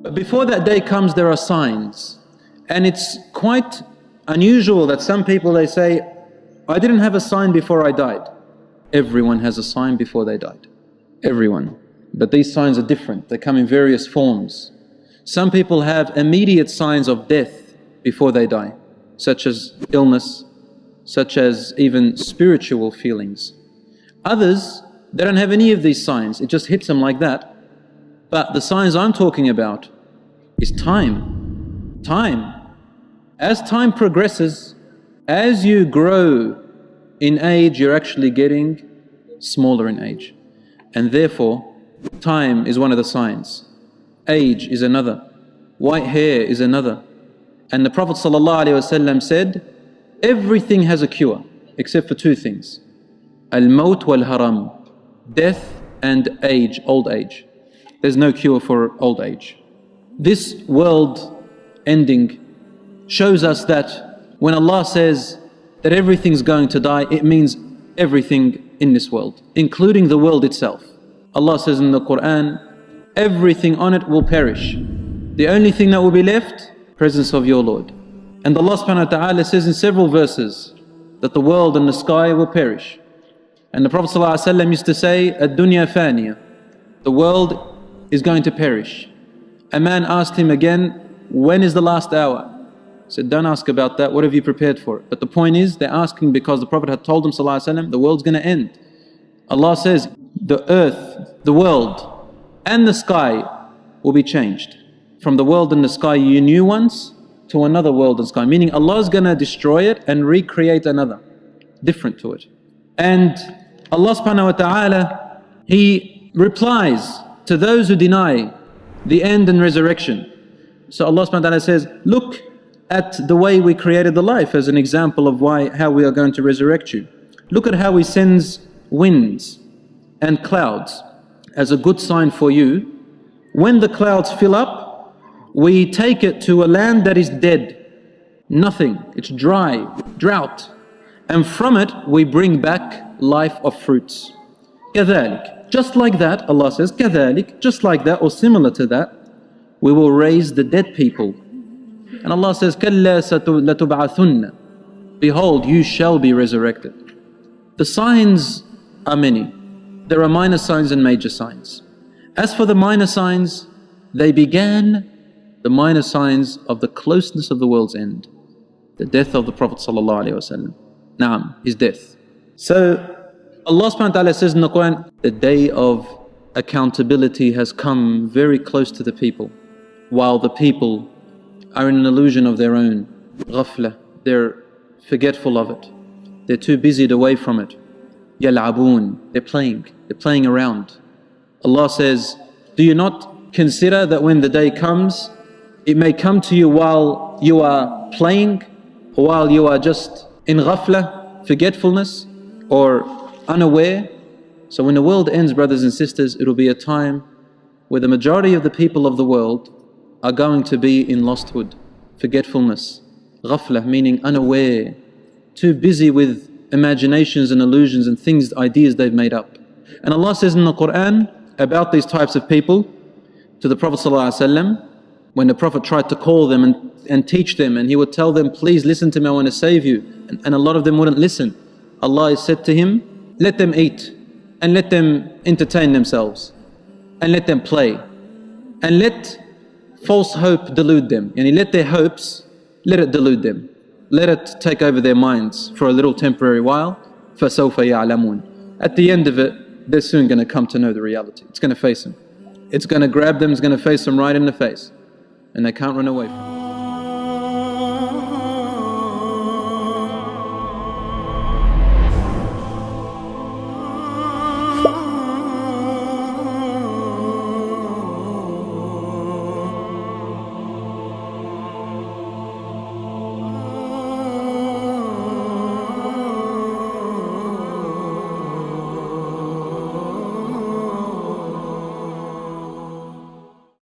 But before that day comes, there are signs. And it's quite unusual that some people, they say, I didn't have a sign before I died. Everyone has a sign before they died. Everyone. But these signs are different. They come in various forms. Some people have immediate signs of death before they die, such as illness, such as even spiritual feelings. Others, they don't have any of these signs. It just hits them like that. But the signs I'm talking about is time. Time. As time progresses, as you grow in age, you're actually getting smaller in age. And therefore, time is one of the signs. Age is another. White hair is another. And the Prophet ﷺ said, everything has a cure except for two things. Al-Maut wal-Haram. Death and age, old age. There's no cure for old age. This world ending shows us that when Allah says that everything's going to die, it means everything in this world, including the world itself. Allah says in the Quran, everything on it will perish. The only thing that will be left, presence of your Lord. And Allah subhanahu wa ta'ala says in several verses that the world and the sky will perish. And the Prophet ﷺ used to say, Ad-dunya faniya, the world is going to perish. A man asked him again, when is the last hour? He said, don't ask about that, what have you prepared for it? But the point is, they're asking because the Prophet had told them ﷺ, the world's going to end. Allah says, the earth, the world and the sky will be changed. From the world and the sky you knew once to another world and sky. Meaning Allah's going to destroy it and recreate another, different to it. And Allah subhanahu wa ta'ala, He replies to those who deny the end and resurrection. So Allah subhanahu wa ta'ala says, look at the way we created the life as an example of how we are going to resurrect you. Look at how He sends winds and clouds as a good sign for you. When the clouds fill up, we take it to a land that is dead, nothing, it's dry, drought. And from it we bring back life of fruits. كذلك, just like that, Allah says, كذلك, just like that or similar to that, we will raise the dead people. And Allah says, كلا لتبعثن, behold, you shall be resurrected. The signs are many. There are minor signs and major signs. As for the minor signs, they began the minor signs of the closeness of the world's end, the death of the Prophet ﷺ. Naam, his death. So Allah subhanahu wa ta'ala says in the Quran, the day of accountability has come very close to the people, while the people are in an illusion of their own. Ghafla, they're forgetful of it. They're too busied away from it. Yal'aboon, they're playing around. Allah says, do you not consider that when the day comes, it may come to you while you are playing, or while you are just in ghafla, forgetfulness, or unaware? So when the world ends, brothers and sisters, it will be a time where the majority of the people of the world are going to be in losthood, forgetfulness, ghafla, meaning unaware, too busy with imaginations and illusions and things, ideas they've made up. And Allah says in the Quran about these types of people to the Prophet ﷺ, when the Prophet tried to call them and teach them, and he would tell them, please listen to me, I want to save you. And a lot of them wouldn't listen. Allah said to him, let them eat, and let them entertain themselves, and let them play, and let false hope delude them. And let their hopes, let it delude them. Let it take over their minds for a little temporary while. فَسَوْفَ يَعْلَمُونَ. At the end of it, they're soon going to come to know the reality. It's going to face them. It's going to grab them, it's going to face them right in the face. And they can't run away from it.